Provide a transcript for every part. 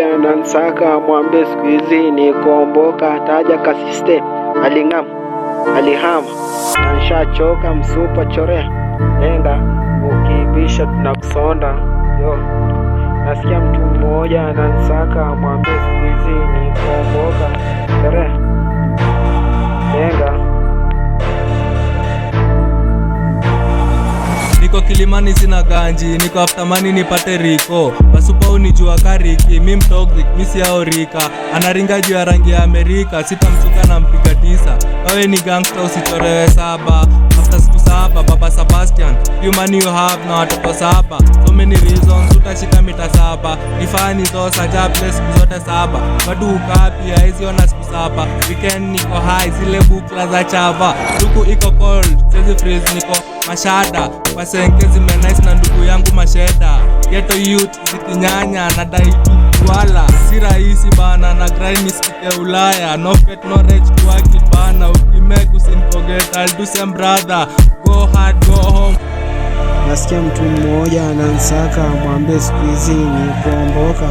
mmoja anansaka mwambe siku hizi nikomboka, taja kasiste alihama anshachoka msupa chorea lenga ukibisha tunakusonda yo. Nasikia mtu mmoja anansaka mwambe siku hizi nikomboka chorea lenga. Niko Kilimani sina ganji, niko after money nipate riko. Wasupa unijua kariki, mi mtoxic, mi siya rika. Anaringa juu ya rangi ya Amerika, sitamsuka na mpiga 9. Wewe ni gangster usichorewe 7. After siku 7, Baba Sebastian, few money you have na watoto 7. So many reasons, utashika mita 7. Nifani zosa jable siku zote 7. Badu ukapi ya hizi ona siku 7. Weekend niko high, zile bukla za chava. Luku iko cold, sezi freeze niko mashada. Wasenke zimenice na ndugu yangu masheda. Ghetto youth zikinyanya na dai tu wala. Si rahisi bana na grind nisikike Ulaya. No fate no rage tuwaki bana. Ukimek usinforget I'll do same brother. Go hard go home. Nasikia mtu mmoja anansaka mwambie siku hizi ni kuomboka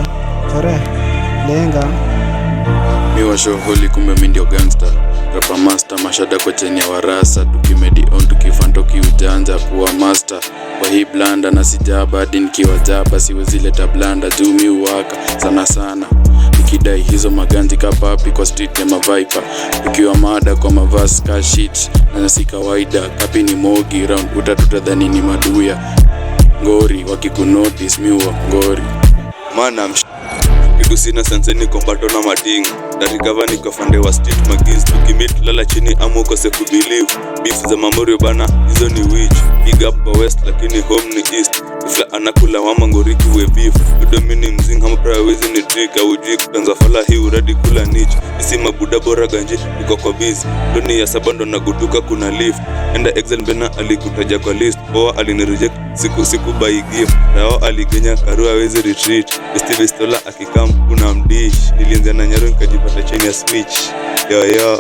chore lenga. Mi wa shoholi kumbe mi ndio gangster. Rapa master mashada kwa cheni ya warasa. Tukimedi on tukifanto kiujanja kuwa master. Kwa hii blanda na sijaba hadi nikiwa jaba. Siwezi leta blanda juu mi uwaka sana sana. Nikidai hizo maganji kapapi kwa street ya maviper. Ukiwa mada kwa mavasi ka shit na si kawaida. Kapi ni mogi round utatutadhani ni maduya. Ngori wakikunotice mi uwa ngori. Mana kitu sina sanseni kombato na mading. Darigava niko fande wa street magiz. Tukimit lala chini amu ukose kubelieve. Beef za mamorio bana hizo ni witch. Big up kwa west lakini home ni east. Ifla anakula wama ngoriki we beef. Udomini mzing hama pra wezi ni trick. Aujui kutanza fala hii uradi kula niche. Isi mabuda bora ganji niko kwa busy. Doni ya sabando na guduka kuna lift. Enda Excel bena alikutaja kwa list. Boa alinireject siku buy gift. Rao aligenya karua wezi retreat. Steve Stola akikam kuna mdish. Nilianza na Nyaro nikajipata chini ya snitch. Yo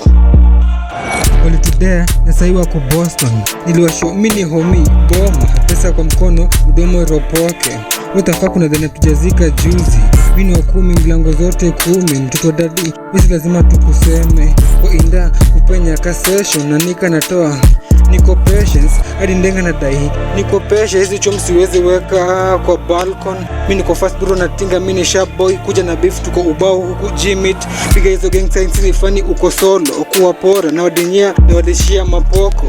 Wali today nasaiwa kwa Boston. Niliwashow mini homie boma pesa kwa mkono mdomo ropoke. Utafaa kuna dhana tujazika juzi. Mini wa 10 mlango zote 10. Mtoto dadi misi lazima tukuseme. Kwa inda kupenya ka session na nika natoa. Niko patience hadi ndenga na dai. Niko patience hizi chom siwezi weka kwa balcon. Mimi niko fast bro na tinga mini sharp boy. Kuja na beef tuko ubao huku Jimit. Piga hizo gang signs ni funny uko solo. Kuwa pora na wadenyea na wadeshia mapoko.